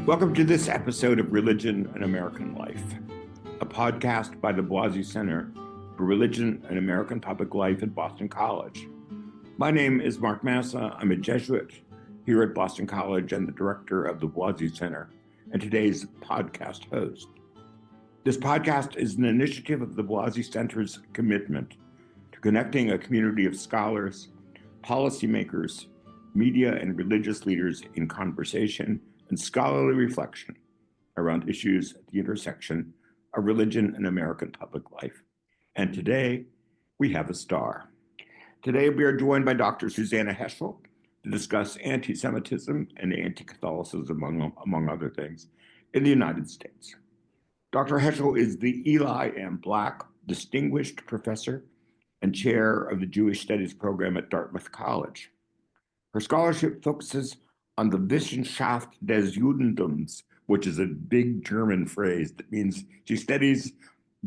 Welcome to this episode of Religion and American Life, a podcast by the Boise Center for Religion and American Public Life at Boston College. My name is Mark Massa. I'm a Jesuit here at Boston College and the director of the Boise Center, and today's podcast host. This podcast is an initiative of the Boise Center's commitment to connecting a community of scholars, policymakers, media, and religious leaders in conversation and scholarly reflection around issues at the intersection of religion and American public life. And today, we have a star. Today, we are joined by Dr. Susannah Heschel to discuss anti-Semitism and anti-Catholicism, among other things, in the United States. Dr. Heschel is the Eli M. Black Distinguished Professor and Chair of the Jewish Studies program at Dartmouth College. Her scholarship focuses on the Wissenschaft des Judentums, which is a big German phrase that means she studies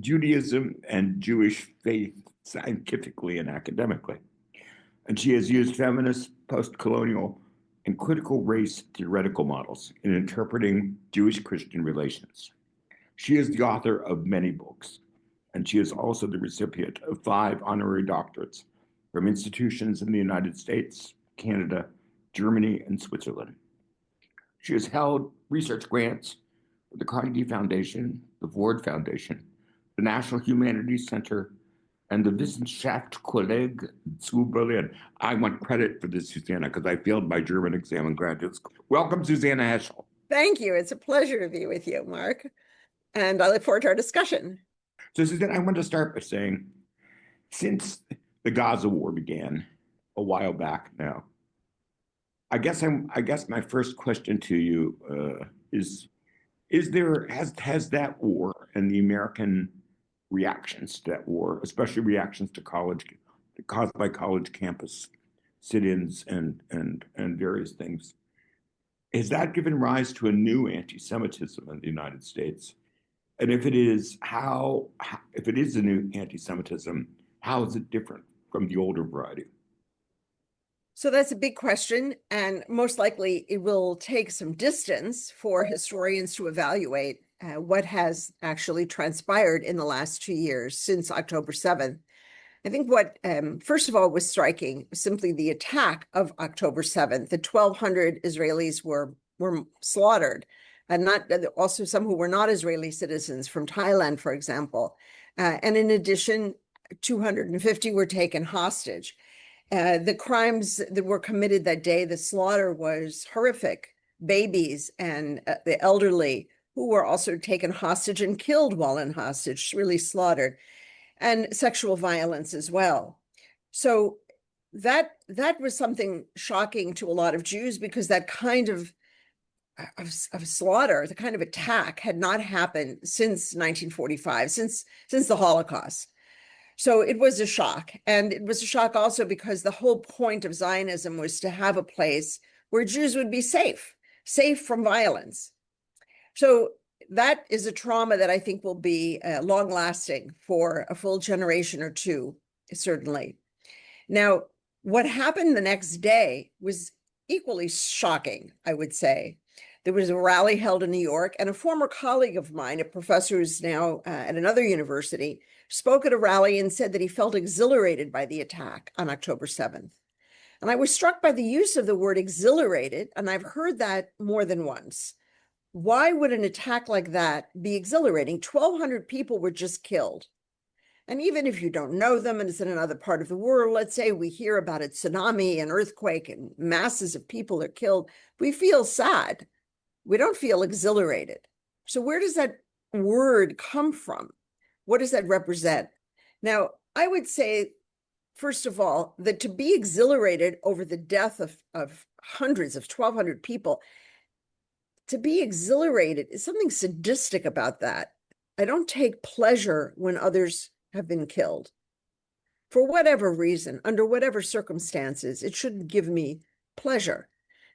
Judaism and Jewish faith scientifically and academically. And she has used feminist, postcolonial, and critical race theoretical models in interpreting Jewish-Christian relations. She is the author of many books, and she is also the recipient of 5 honorary doctorates from institutions in the United States, Canada, Germany, and Switzerland. She has held research grants for the Carnegie Foundation, the Ford Foundation, the National Humanities Center, and the Wissenschaftskolleg zu Berlin. I want credit for this, Susannah, because I failed my German exam in graduate school. Welcome, Susannah Heschel. Thank you. It's a pleasure to be with you, Mark. And I look forward to our discussion. So, Susannah, I want to start by saying, since the Gaza war began a while back now, I guess my first question to you has that war and the American reactions to that war, especially reactions to caused by college campus sit-ins and various things, has that given rise to a new anti-Semitism in the United States? And if it is, if it is a new anti-Semitism, how is it different from the older variety? So that's a big question, and most likely it will take some distance for historians to evaluate what has actually transpired in the last 2 years since October 7th. I think what, first of all, was striking was simply the attack of October 7th. The 1,200 Israelis were slaughtered, and also some who were not Israeli citizens from Thailand, for example. And in addition, 250 were taken hostage. The crimes that were committed that day, the slaughter was horrific. Babies and the elderly who were also taken hostage and killed while in hostage, really slaughtered, and sexual violence as well. So that was something shocking to a lot of Jews, because that kind of slaughter, the kind of attack, had not happened since 1945, since the Holocaust. So it was a shock. And it was a shock also because the whole point of Zionism was to have a place where Jews would be safe from violence. So that is a trauma that I think will be long lasting for a full generation or two, certainly. Now, what happened the next day was equally shocking, I would say. There was a rally held in New York, and a former colleague of mine, a professor who's now at another university, spoke at a rally and said that he felt exhilarated by the attack on October 7th. And I was struck by the use of the word exhilarated, and I've heard that more than once. Why would an attack like that be exhilarating? 1,200 people were just killed. And even if you don't know them and it's in another part of the world, let's say we hear about a tsunami, an earthquake, and masses of people are killed, we feel sad. We don't feel exhilarated. So where does that word come from? What does that represent? Now, I would say, first of all, that to be exhilarated over the death of hundreds of 1,200 people, to be exhilarated is something sadistic about that. I don't take pleasure when others have been killed. For whatever reason, under whatever circumstances, it shouldn't give me pleasure.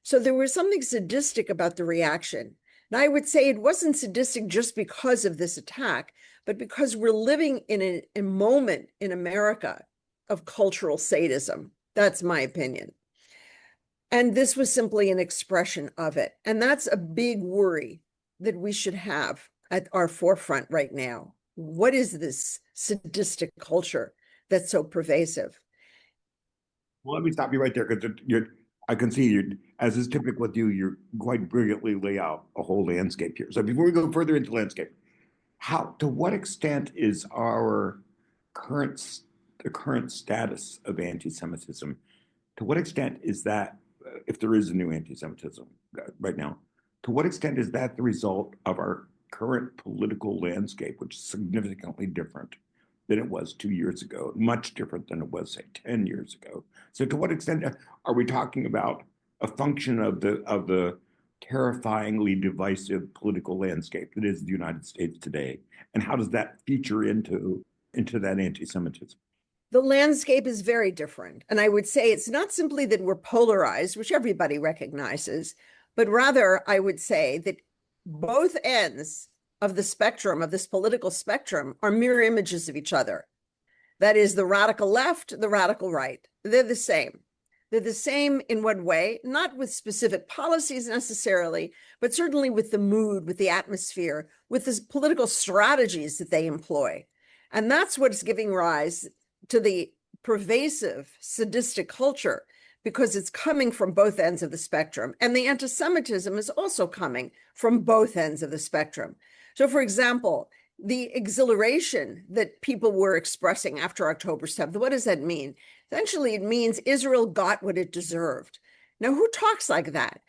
So there was something sadistic about the reaction. And I would say it wasn't sadistic just because of this attack, but because we're living in a moment in America of cultural sadism. That's my opinion. And this was simply an expression of it. And that's a big worry that we should have at our forefront right now. What is this sadistic culture that's so pervasive? Well, let me stop you right there because I can see you, as is typical with you, you're quite brilliantly lay out a whole landscape here. So before we go further into landscape, to what extent is the current status of anti-Semitism, to what extent is that, if there is a new anti-Semitism right now, to what extent is that the result of our current political landscape, which is significantly different than it was 2 years ago, much different than it was, say, 10 years ago? So to what extent are we talking about a function of the terrifyingly divisive political landscape that is the United States today? And how does that feature into that anti-Semitism? The landscape is very different. And I would say it's not simply that we're polarized, which everybody recognizes, but rather I would say that both ends of the spectrum, of this political spectrum, are mirror images of each other. That is the radical left, the radical right. They're the same. They're the same in what way? Not with specific policies necessarily, but certainly with the mood, with the atmosphere, with the political strategies that they employ. And that's what's giving rise to the pervasive sadistic culture, because it's coming from both ends of the spectrum. And the anti-Semitism is also coming from both ends of the spectrum. So, for example, the exhilaration that people were expressing after October 7th, what does that mean? Essentially, it means Israel got what it deserved. Now, who talks like that?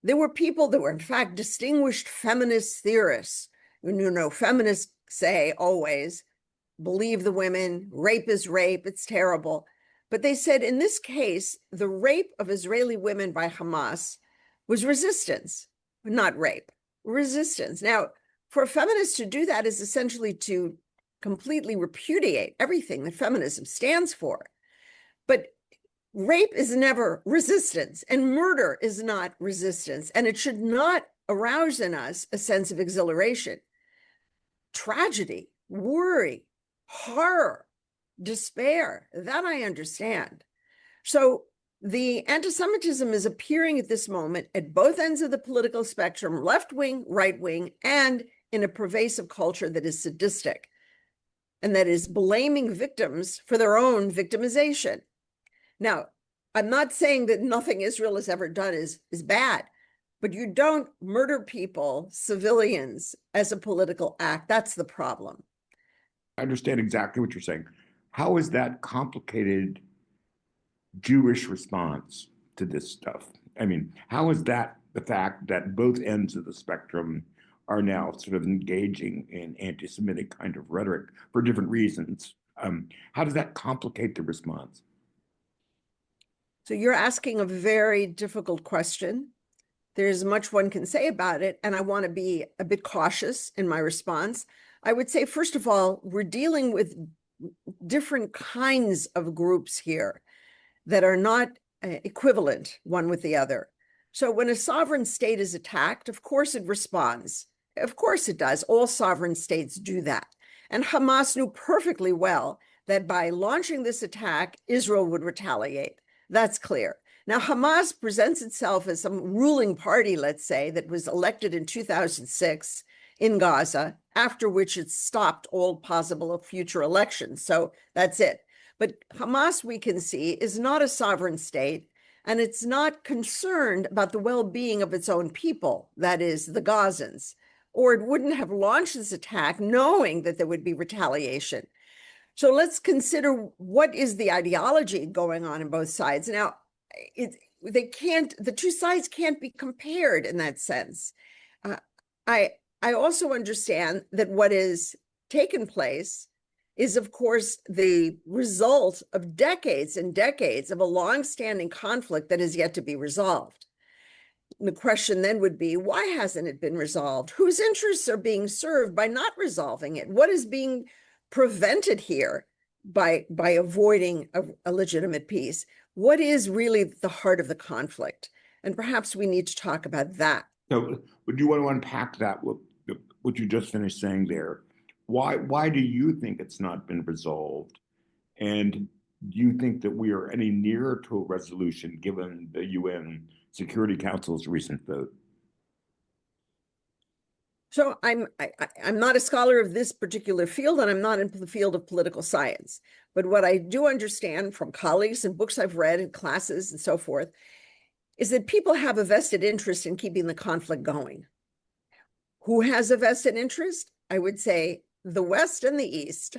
There were people that were, in fact, distinguished feminist theorists. Feminists say always, believe the women, rape is rape, it's terrible. But they said in this case, the rape of Israeli women by Hamas was resistance, not rape, resistance. Now, for a feminist to do that is essentially to completely repudiate everything that feminism stands for. But rape is never resistance, and murder is not resistance, and it should not arouse in us a sense of exhilaration. Tragedy, worry, horror, despair, that I understand. So the anti-Semitism is appearing at this moment at both ends of the political spectrum, left wing, right wing, and in a pervasive culture that is sadistic and that is blaming victims for their own victimization. Now, I'm not saying that nothing Israel has ever done is bad, but you don't murder people, civilians, as a political act. That's the problem. I understand exactly what you're saying. How is that complicated Jewish response to this stuff? I mean, how is that the fact that both ends of the spectrum are now sort of engaging in anti-Semitic kind of rhetoric for different reasons? How does that complicate the response? So you're asking a very difficult question. There's much one can say about it, and I want to be a bit cautious in my response. I would say, first of all, we're dealing with different kinds of groups here that are not equivalent one with the other. So when a sovereign state is attacked, of course it responds. Of course it does. All sovereign states do that. And Hamas knew perfectly well that by launching this attack, Israel would retaliate. That's clear. Now, Hamas presents itself as some ruling party, let's say, that was elected in 2006 in Gaza, after which it stopped all possible future elections. So that's it. But Hamas, we can see, is not a sovereign state, and it's not concerned about the well-being of its own people, that is, the Gazans, or it wouldn't have launched this attack knowing that there would be retaliation. So let's consider what is the ideology going on in both sides. Now, the two sides can't be compared in that sense. I also understand that what is taken place is, of course, the result of decades and decades of a long-standing conflict that is yet to be resolved. The question then would be, why hasn't it been resolved? Whose interests are being served by not resolving it? What is being prevented here by avoiding a legitimate peace? What is really the heart of the conflict? And perhaps we need to talk about that. So would you want to unpack that, what you just finished saying there? Why do you think it's not been resolved? And do you think that we are any nearer to a resolution given the UN Security Council's recent vote? So I'm not a scholar of this particular field, and I'm not in the field of political science. But what I do understand from colleagues and books I've read and classes and so forth is that people have a vested interest in keeping the conflict going. Who has a vested interest? I would say the West and the East,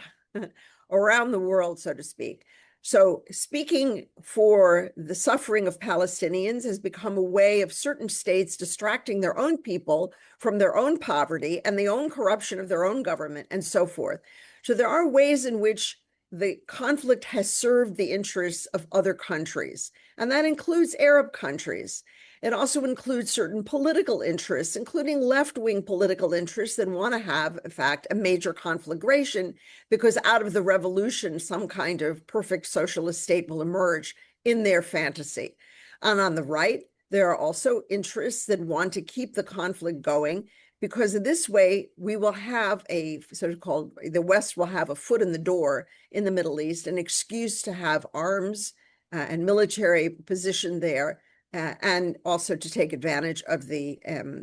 around the world, so to speak. So speaking for the suffering of Palestinians has become a way of certain states distracting their own people from their own poverty and the own corruption of their own government and so forth. So there are ways in which the conflict has served the interests of other countries, and that includes Arab countries. It also includes certain political interests, including left-wing political interests that want to have, in fact, a major conflagration because out of the revolution, some kind of perfect socialist state will emerge in their fantasy. And on the right, there are also interests that want to keep the conflict going because in this way, we will have a so-called, the West will have a foot in the door in the Middle East, an excuse to have arms and military position there, and also to take advantage of the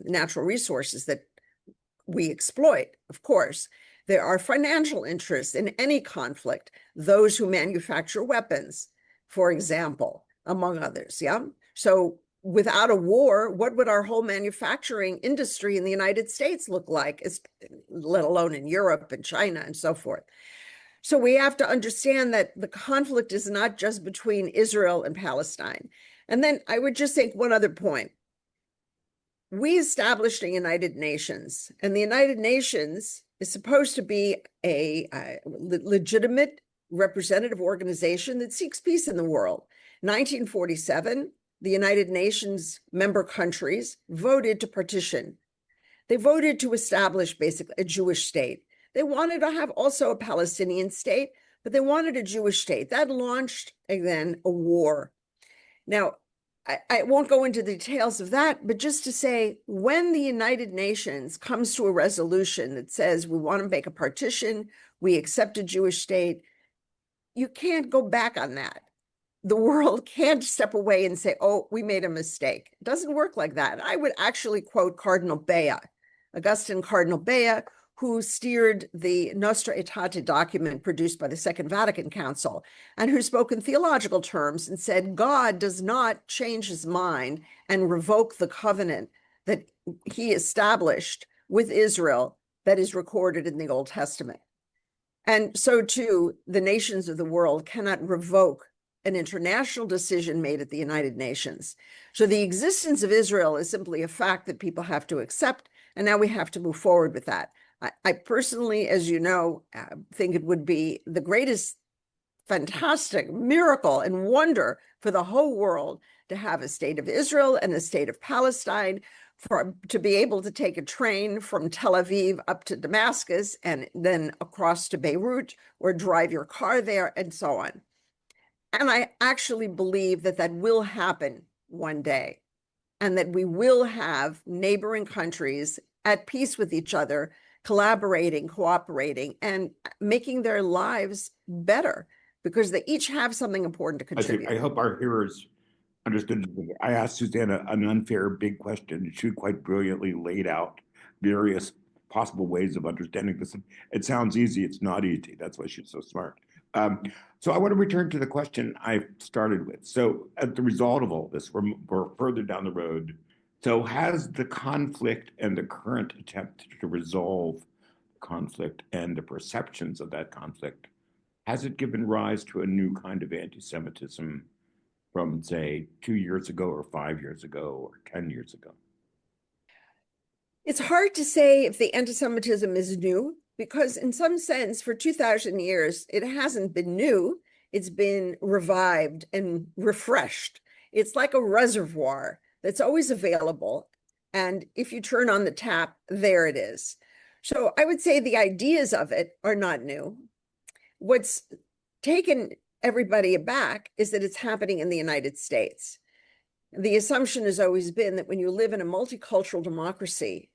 natural resources that we exploit, of course. There are financial interests in any conflict, those who manufacture weapons, for example, among others, yeah? So without a war, what would our whole manufacturing industry in the United States look like, let alone in Europe and China and so forth? So we have to understand that the conflict is not just between Israel and Palestine. And then I would just make one other point. We established the United Nations, and the United Nations is supposed to be a legitimate representative organization that seeks peace in the world. 1947, the United Nations member countries voted to partition. They voted to establish basically a Jewish state. They wanted to have also a Palestinian state, but they wanted a Jewish state. That launched then a war. Now, I won't go into the details of that, but just to say, when the United Nations comes to a resolution that says we want to make a partition, we accept a Jewish state, you can't go back on that. The world can't step away and say, oh, we made a mistake. It doesn't work like that. I would actually quote Cardinal Bea, Augustine Cardinal Bea, who steered the Nostra Aetate document produced by the Second Vatican Council, and who spoke in theological terms and said, God does not change his mind and revoke the covenant that he established with Israel that is recorded in the Old Testament. And so too, the nations of the world cannot revoke an international decision made at the United Nations. So the existence of Israel is simply a fact that people have to accept, and now we have to move forward with that. I personally, as you know, think it would be the greatest fantastic miracle and wonder for the whole world to have a state of Israel and a state of Palestine, to be able to take a train from Tel Aviv up to Damascus and then across to Beirut, or drive your car there and so on. And I actually believe that that will happen one day, and that we will have neighboring countries at peace with each other, collaborating, cooperating, and making their lives better, because they each have something important to contribute. I hope our hearers understood. I asked Susannah an unfair big question. She quite brilliantly laid out various possible ways of understanding this. It sounds easy. It's not easy. That's why she's so smart. So I want to return to the question I started with. So as the result of all this, we're further down the road. So has the conflict and the current attempt to resolve conflict and the perceptions of that conflict, has it given rise to a new kind of anti-Semitism from, say, 2 years ago or 5 years ago or 10 years ago? It's hard to say if the anti-Semitism is new, because in some sense, for 2,000 years, it hasn't been new. It's been revived and refreshed. It's like a reservoir that's always available. And if you turn on the tap, there it is. So I would say the ideas of it are not new. What's taken everybody aback is that it's happening in the United States. The assumption has always been that when you live in a multicultural democracy,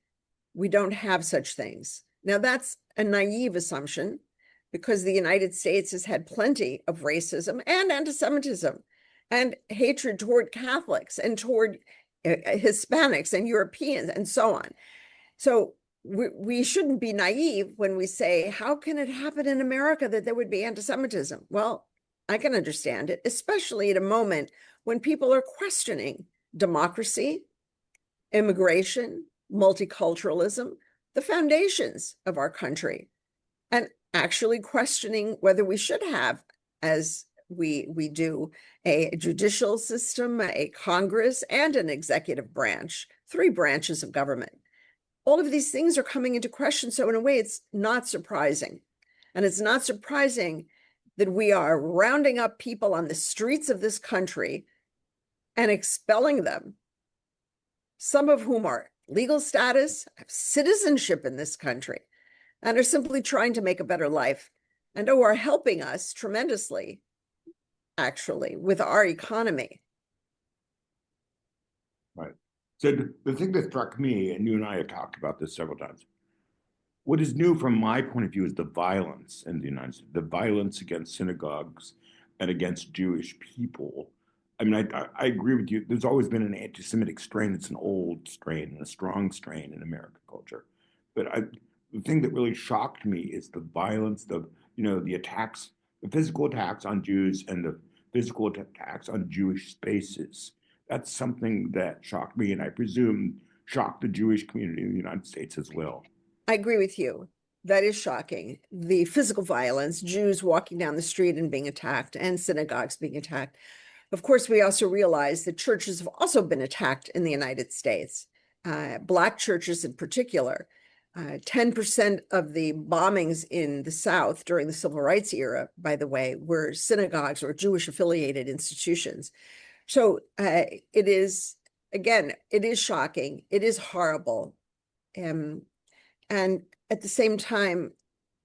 we don't have such things. Now, that's a naive assumption, because the United States has had plenty of racism and anti-Semitism and hatred toward Catholics and toward Hispanics and Europeans and so on. So we shouldn't be naive when we say, how can it happen in America that there would be anti-Semitism? Well, I can understand it, especially at a moment when people are questioning democracy, immigration, multiculturalism, the foundations of our country, and actually questioning whether we should have, as we do, a judicial system, a Congress, and an executive branch, 3 branches of government. All of these things are coming into question. So in a way, it's not surprising. And it's not surprising that we are rounding up people on the streets of this country and expelling them, some of whom are legal status, have citizenship in this country, and are simply trying to make a better life, and are helping us tremendously, actually, with our economy. Right. So the thing that struck me, and you and I have talked about this several times, what is new from my point of view is the violence in the United States, the violence against synagogues and against Jewish people. I mean, I agree with you. There's always been an anti-Semitic strain. It's an old strain and a strong strain in American culture. But the thing that really shocked me is the violence, the attacks, the physical attacks on Jews and the physical attacks on Jewish spaces. That's something that shocked me, and I presume shocked the Jewish community in the United States as well. I agree with you. That is shocking. The physical violence, Jews walking down the street and being attacked, and synagogues being attacked. Of course, we also realize that churches have also been attacked in the United States, Black churches in particular. 10% of the bombings in the South during the Civil Rights era, by the way, were synagogues or Jewish-affiliated institutions. So it is, again, it is shocking. It is horrible. And at the same time,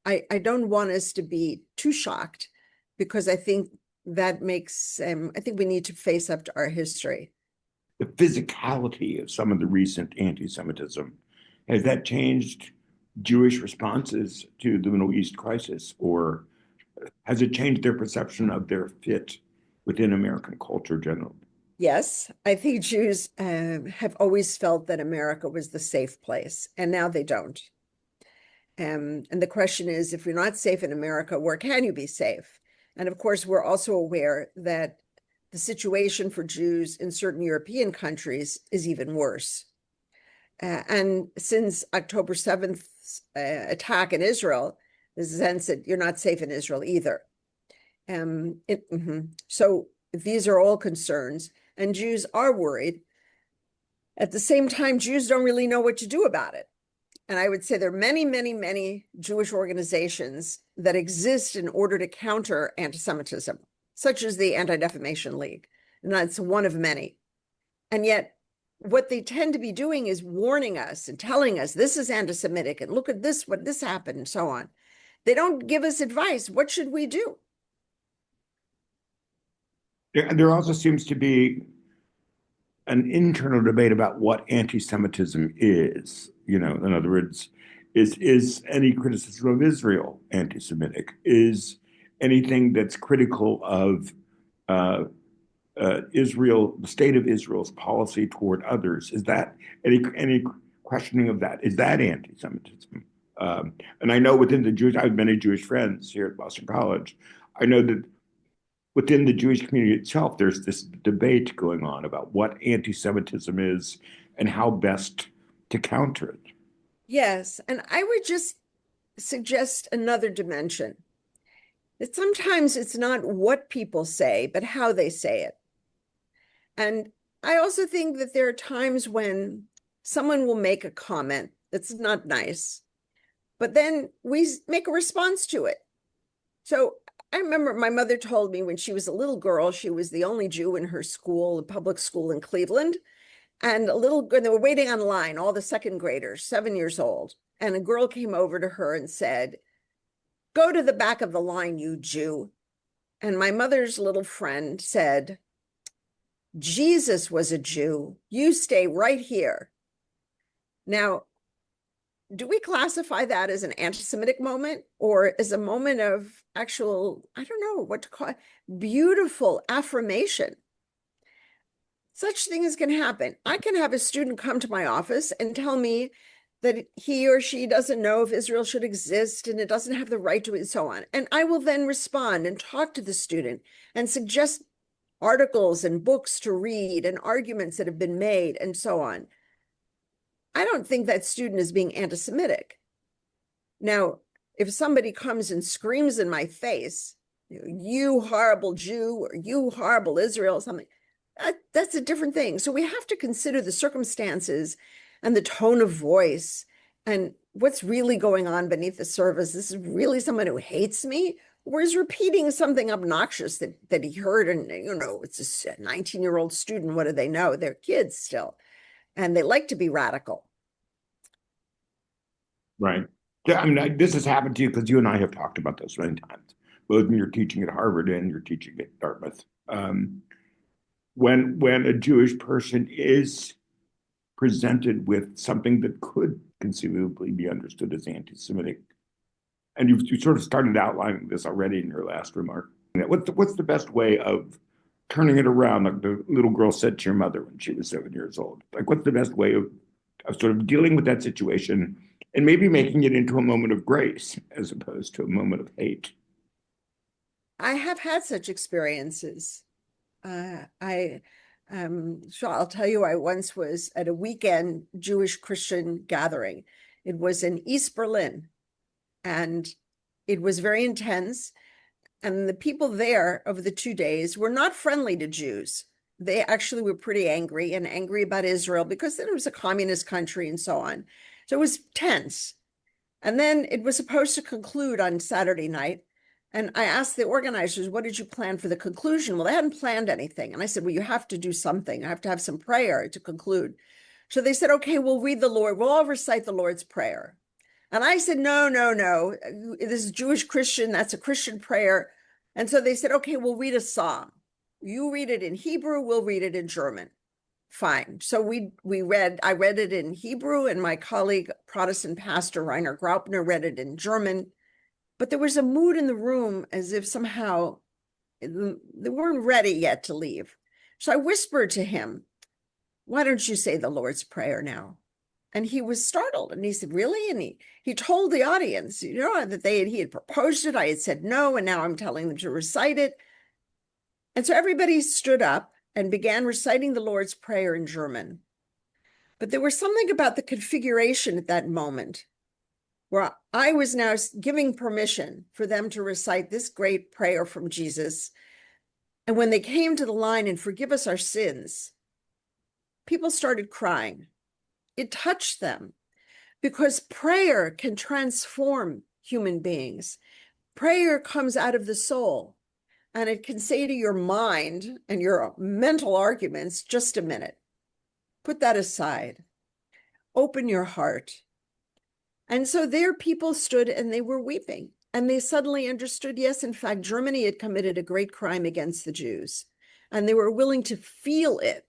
I don't want us to be too shocked, because I think that makes, I think we need to face up to our history. The physicality of some of the recent anti-Semitism, has that changed Jewish responses to the Middle East crisis, or has it changed their perception of their fit within American culture generally? Yes, I think Jews have always felt that America was the safe place, and now they don't. And the question is, if you're not safe in America, where can you be safe? And of course, we're also aware that the situation for Jews in certain European countries is even worse. And since October 7th attack in Israel, there's a sense that you're not safe in Israel either. So these are all concerns, and Jews are worried. At the same time, Jews don't really know what to do about it. And I would say there are many, many, many Jewish organizations that exist in order to counter anti-Semitism, such as the Anti-Defamation League. And that's one of many. And yet, what they tend to be doing is warning us and telling us this is anti-Semitic and look at this, what this happened, and so on. They don't give us advice. What should we do? There also seems to be an internal debate about what anti-Semitism is. In other words, is any criticism of Israel anti-Semitic? Is anything that's critical of Israel, the state of Israel's policy toward others, is that any questioning of that, is that anti-Semitism? And I know within the Jewish, I have many Jewish friends here at Boston College. I know that within the Jewish community itself, there's this debate going on about what anti-Semitism is and how best to counter it. Yes, and I would just suggest another dimension. That sometimes it's not what people say, but how they say it. And I also think that there are times when someone will make a comment that's not nice, but then we make a response to it. So I remember my mother told me when she was a little girl, she was the only Jew in her school, a public school in Cleveland. And they were waiting on line, all the second graders, 7 years old. And a girl came over to her and said, "Go to the back of the line, you Jew." And my mother's little friend said, "Jesus was a Jew. You stay right here." Now, do we classify that as an anti-Semitic moment or as a moment of actual, I don't know what to call it, beautiful affirmation? Such things can happen. I can have a student come to my office and tell me that he or she doesn't know if Israel should exist and it doesn't have the right to, and so on. And I will then respond and talk to the student and suggest articles and books to read and arguments that have been made and so on. I don't think that student is being anti-Semitic. Now, if somebody comes and screams in my face, you horrible Jew, or you horrible Israel, something, that's a different thing. So we have to consider the circumstances and the tone of voice and what's really going on beneath the surface. This is really someone who hates me or is repeating something obnoxious that he heard. And, it's a 19-year-old student. What do they know? They're kids still. And they like to be radical. Right. Yeah, I mean, this has happened to you because you and I have talked about this many times, both when you're teaching at Harvard and you're teaching at Dartmouth. When a Jewish person is presented with something that could conceivably be understood as anti-Semitic, and you sort of started outlining this already in your last remark. What's the best way of turning it around, like the little girl said to your mother when she was 7 years old? Like, what's the best way of sort of dealing with that situation and maybe making it into a moment of grace as opposed to a moment of hate? I have had such experiences. I'll tell you, I once was at a weekend Jewish Christian gathering. It was in East Berlin, and it was very intense. And the people there over the 2 days were not friendly to Jews. They actually were pretty angry about Israel because it was a communist country and so on. So it was tense. And then it was supposed to conclude on Saturday night. And I asked the organizers, what did you plan for the conclusion? Well, they hadn't planned anything. And I said, well, you have to do something. I have to have some prayer to conclude. So they said, okay, we'll read the Lord. We'll all recite the Lord's Prayer. And I said, no. This is Jewish Christian. That's a Christian prayer. And so they said, okay, we'll read a psalm. You read it in Hebrew, we'll read it in German. Fine. So I read it in Hebrew, and my colleague, Protestant pastor Rainer Graupner, read it in German. But there was a mood in the room as if somehow they weren't ready yet to leave. So I whispered to him, why don't you say the Lord's Prayer now? And he was startled, and he said, really? And he told the audience, that he had proposed it. I had said no, and now I'm telling them to recite it. And so everybody stood up and began reciting the Lord's Prayer in German. But there was something about the configuration at that moment where I was now giving permission for them to recite this great prayer from Jesus. And when they came to the line, and forgive us our sins, people started crying. It touched them because prayer can transform human beings. Prayer comes out of the soul, and it can say to your mind and your mental arguments, just a minute, put that aside, open your heart. And so there people stood and they were weeping, and they suddenly understood, yes, in fact, Germany had committed a great crime against the Jews, and they were willing to feel it.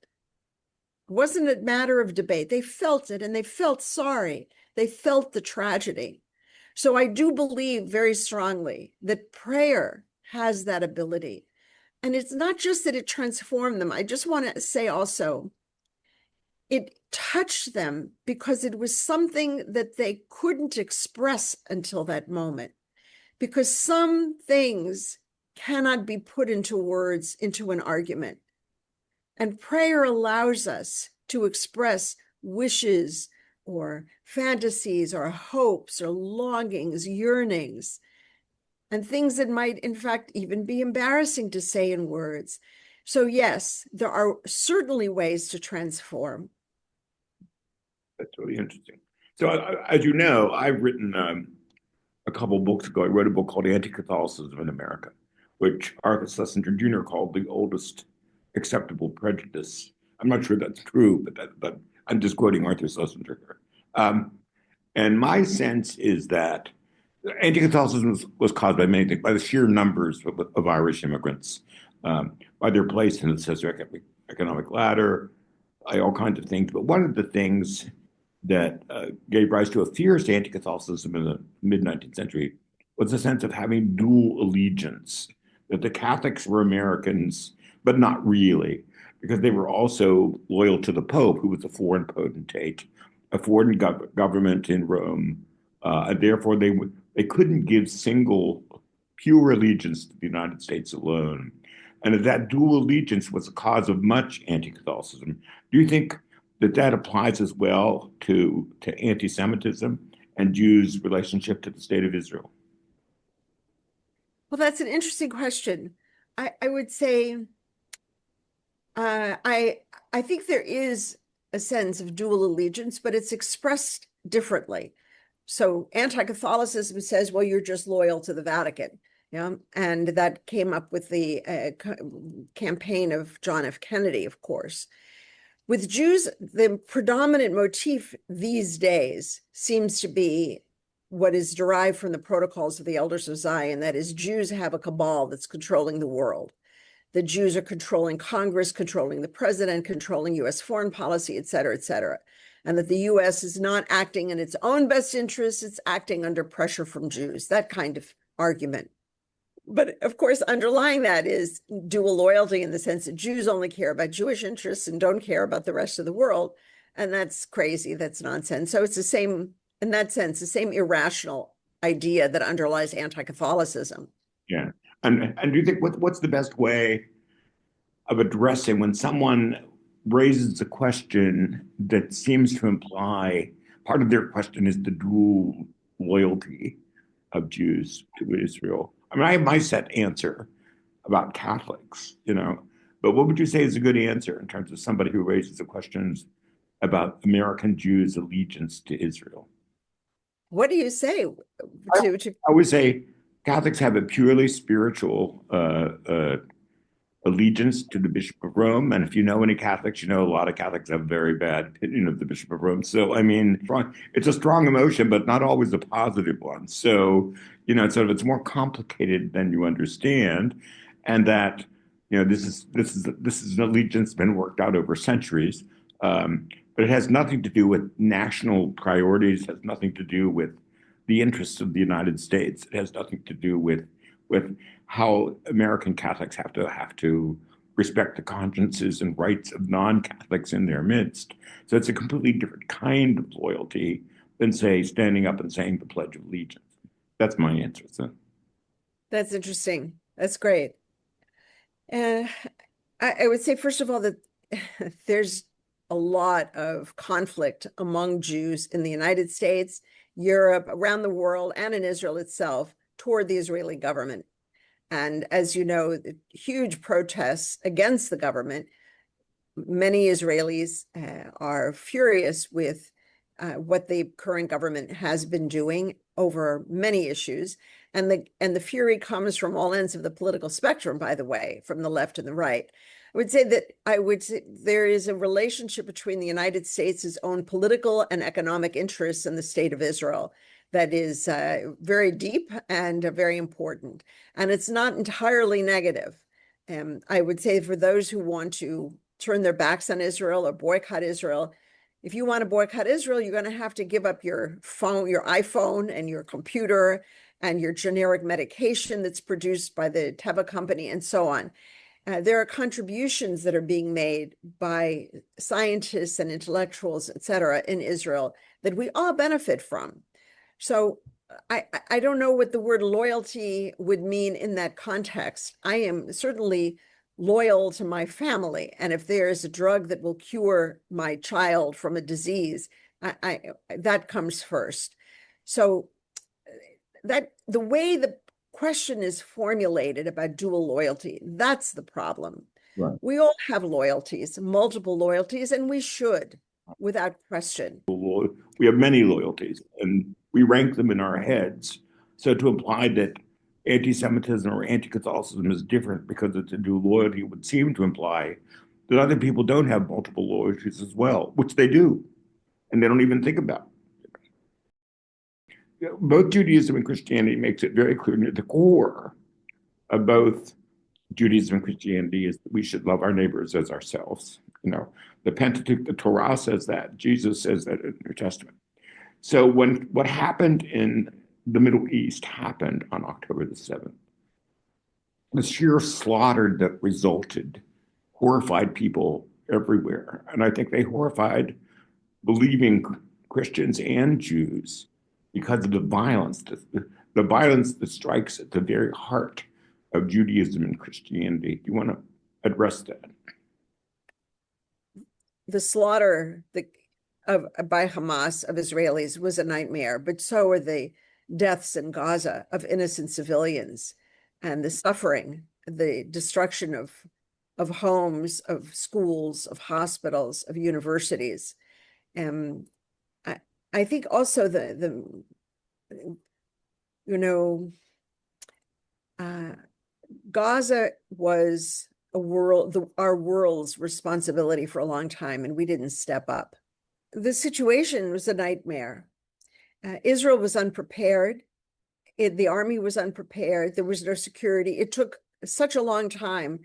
It wasn't a matter of debate. They felt it, and they felt sorry. They felt the tragedy. So I do believe very strongly that prayer has that ability. And it's not just that it transformed them. I just want to say also, it touched them because it was something that they couldn't express until that moment. Because some things cannot be put into words, into an argument. And prayer allows us to express wishes or fantasies or hopes or longings, yearnings, and things that might, in fact, even be embarrassing to say in words. So yes, there are certainly ways to transform. That's really interesting. So as you know, I've written a couple books ago. I wrote a book called Anti-Catholicism in America, which Arthur Schlesinger Jr. called the oldest acceptable prejudice. I'm not sure that's true, but I'm just quoting Arthur Schlesinger here. And my sense is that anti-Catholicism was caused by many things, by the sheer numbers of Irish immigrants, by their place in the socioeconomic ladder, by all kinds of things. But one of the things that gave rise to a fierce anti-Catholicism in the mid-19th century was a sense of having dual allegiance, that the Catholics were Americans, but not really, because they were also loyal to the Pope, who was a foreign potentate, a foreign government in Rome. And therefore, they couldn't give single pure allegiance to the United States alone. And that dual allegiance was the cause of much anti-Catholicism. Do you think that that applies as well to anti-Semitism and Jews' relationship to the state of Israel? Well, that's an interesting question. I would say I think there is a sense of dual allegiance, but it's expressed differently. So anti-Catholicism says, well, you're just loyal to the Vatican. Yeah, and that came up with the campaign of John F. Kennedy, of course. With Jews, the predominant motif these days seems to be what is derived from the protocols of the Elders of Zion, that is, Jews have a cabal that's controlling the world. The Jews are controlling Congress, controlling the president, controlling US foreign policy, et cetera, and that the US is not acting in its own best interests, it's acting under pressure from Jews, that kind of argument. But of course, underlying that is dual loyalty in the sense that Jews only care about Jewish interests and don't care about the rest of the world. And that's crazy. That's nonsense. So it's the same, in that sense, the same irrational idea that underlies anti-Catholicism. Yeah. And do you think what's the best way of addressing when someone raises a question that seems to imply part of their question is the dual loyalty of Jews to Israel? I mean, I have my set answer about Catholics, but what would you say is a good answer in terms of somebody who raises the questions about American Jews' allegiance to Israel? What do you say? I would say Catholics have a purely spiritual allegiance to the Bishop of Rome. And if you know any Catholics, you know a lot of Catholics have a very bad opinion of the Bishop of Rome. So, I mean, it's a strong emotion, but not always a positive one. So, it's more complicated than you understand. And that, this is an allegiance that's been worked out over centuries. But it has nothing to do with national priorities, has nothing to do with the interests of the United States. It has nothing to do with how American Catholics have to respect the consciences and rights of non-Catholics in their midst. So it's a completely different kind of loyalty than, say, standing up and saying the Pledge of Allegiance. That's my answer. So. That's interesting. That's great. I would say, first of all, that there's a lot of conflict among Jews in the United States, Europe, around the world, and in Israel itself toward the Israeli government. And as you know, huge protests against the government. Many Israelis are furious with what the current government has been doing over many issues. And the fury comes from all ends of the political spectrum, by the way, from the left and the right. I would say there is a relationship between the United States' own political and economic interests and the state of Israel that is very deep and very important. And it's not entirely negative. I would say for those who want to turn their backs on Israel or boycott Israel, if you want to boycott Israel, you're going to have to give up your phone, your iPhone and your computer and your generic medication that's produced by the Teva company and so on. There are contributions that are being made by scientists and intellectuals, et cetera, in Israel that we all benefit from. So I don't know what the word loyalty would mean in that context. I am certainly loyal to my family. And if there is a drug that will cure my child from a disease, that comes first. So that the way the question is formulated about dual loyalty, that's the problem. Right. We all have loyalties, multiple loyalties, and we should, without question. We have many loyalties, and we rank them in our heads. So to imply that anti-Semitism or anti-Catholicism is different because it's a dual loyalty would seem to imply that other people don't have multiple loyalties as well, which they do, and they don't even think about. Both Judaism and Christianity makes it very clear that the core of both Judaism and Christianity is that we should love our neighbors as ourselves. The Pentateuch, the Torah says that. Jesus says that in the New Testament. So what happened in the Middle East happened on October the 7th. The sheer slaughter that resulted horrified people everywhere. And I think they horrified believing Christians and Jews because of the violence that strikes at the very heart of Judaism and Christianity. Do you want to address that? The slaughter by Hamas of Israelis was a nightmare, but so are the deaths in Gaza of innocent civilians and the suffering, the destruction of homes, of schools, of hospitals, of universities. I think also Gaza was our world's responsibility for a long time, and we didn't step up. The situation was a nightmare. Israel was unprepared. The army was unprepared. There was no security. It took such a long time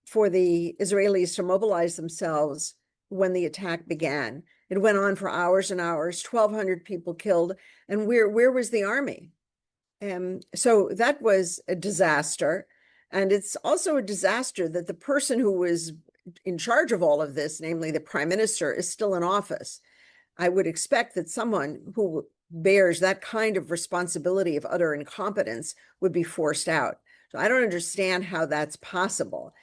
for the Israelis to mobilize themselves when the attack began. It went on for hours and hours, 1,200 people killed. And where was the army? So that was a disaster. And it's also a disaster that the person who was in charge of all of this, namely the prime minister, is still in office. I would expect that someone who bears that kind of responsibility of utter incompetence would be forced out. So I don't understand how that's possible.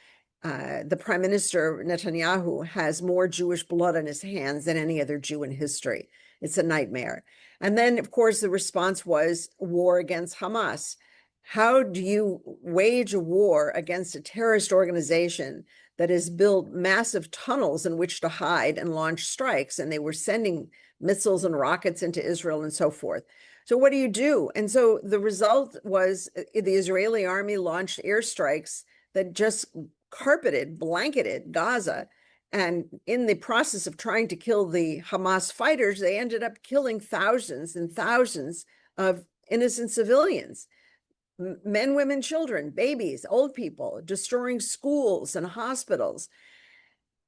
The prime minister, Netanyahu, has more Jewish blood on his hands than any other Jew in history. It's a nightmare. And then, of course, the response was war against Hamas. How do you wage a war against a terrorist organization that has built massive tunnels in which to hide and launch strikes? And they were sending missiles and rockets into Israel and so forth. So what do you do? And so the result was the Israeli army launched airstrikes that just blanketed Gaza. And in the process of trying to kill the Hamas fighters, they ended up killing thousands and thousands of innocent civilians, men, women, children, babies, old people, destroying schools and hospitals.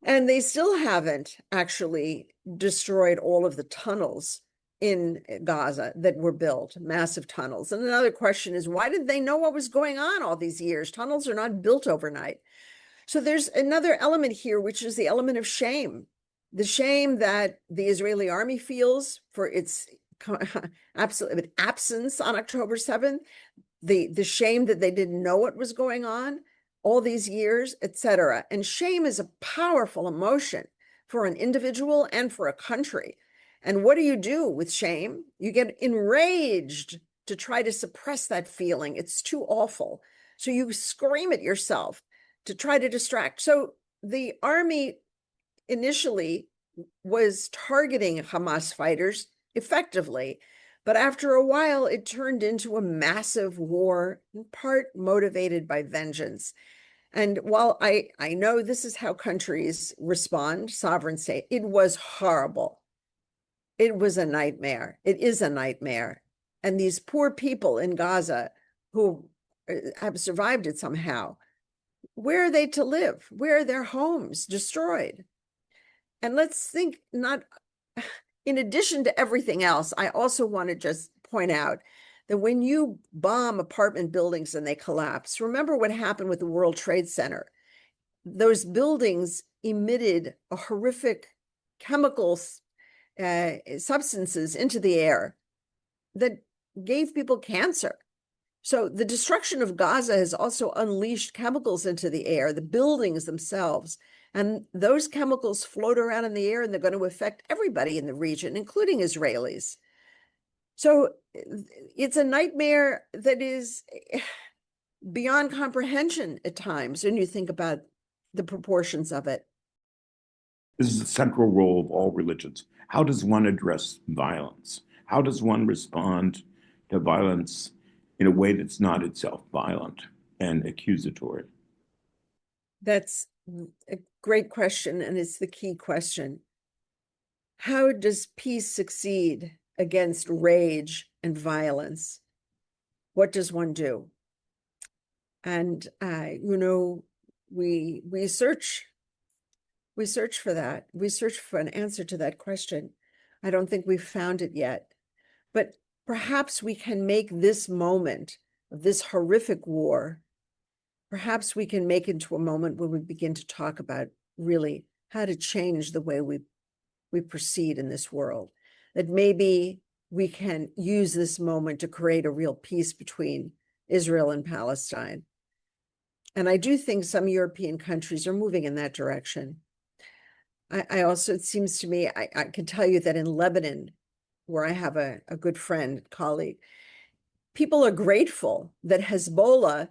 And they still haven't actually destroyed all of the tunnels in Gaza that were built, massive tunnels. And another question is, why did they know what was going on all these years? Tunnels are not built overnight. So there's another element here, which is the element of shame. The shame that the Israeli army feels for its absolute absence on October 7th, the shame that they didn't know what was going on all these years, etc. And shame is a powerful emotion for an individual and for a country. And what do you do with shame? You get enraged to try to suppress that feeling. It's too awful. So you scream at yourself to try to distract. So the army initially was targeting Hamas fighters effectively, but after a while, it turned into a massive war, in part motivated by vengeance. And while I know this is how countries respond, sovereign state, it was horrible. It was a nightmare. It is a nightmare. And these poor people in Gaza who have survived it somehow, where are they to live? Where are their homes destroyed? And let's think, not in addition to everything else, I also want to just point out that when you bomb apartment buildings and they collapse, remember what happened with the World Trade Center. Those buildings emitted a horrific chemicals, substances into the air that gave people cancer. So the destruction of Gaza has also unleashed chemicals into the air, the buildings themselves. And those chemicals float around in the air, and they're going to affect everybody in the region, including Israelis. So it's a nightmare that is beyond comprehension at times when you think about the proportions of it. This is the central role of all religions. How does one address violence? How does one respond to violence in a way that's not itself violent and accusatory? That's a great question, and it's the key question. How does peace succeed against rage and violence? What does one do? And we search We search for that. We search for an answer to that question. I don't think we've found it yet. But perhaps we can make this moment of this horrific war, perhaps we can make it into a moment where we begin to talk about really how to change the way we proceed in this world. That maybe we can use this moment to create a real peace between Israel and Palestine. And I do think some European countries are moving in that direction. I also, it seems to me, I can tell you that in Lebanon, where I have a good friend, colleague, people are grateful that Hezbollah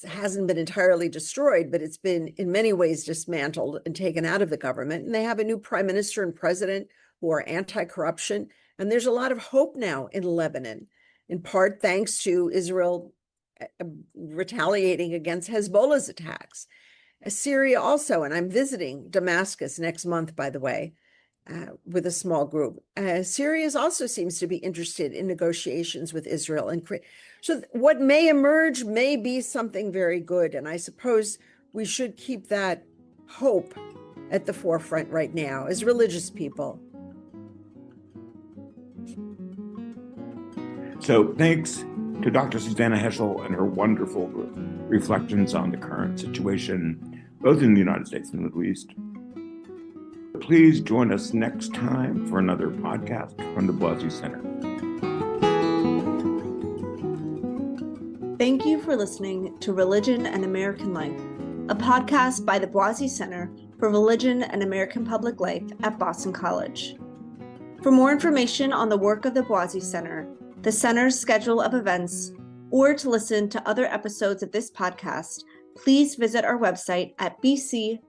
hasn't been entirely destroyed, but it's been in many ways dismantled and taken out of the government. And they have a new prime minister and president who are anti-corruption. And there's a lot of hope now in Lebanon, in part thanks to Israel retaliating against Hezbollah's attacks. Syria also, and I'm visiting Damascus next month, by the way, with a small group. Syria also seems to be interested in negotiations with Israel. And so what may emerge may be something very good. And I suppose we should keep that hope at the forefront right now as religious people. So thanks to Dr. Susannah Heschel and her wonderful reflections on the current situation, both in the United States and the Middle East. Please join us next time for another podcast from the Blasey Center. Thank you for listening to Religion and American Life, a podcast by the Blasey Center for Religion and American Public Life at Boston College. For more information on the work of the Blasey Center, the Center's schedule of events, or to listen to other episodes of this podcast, please visit our website at bc.edu/BOISI.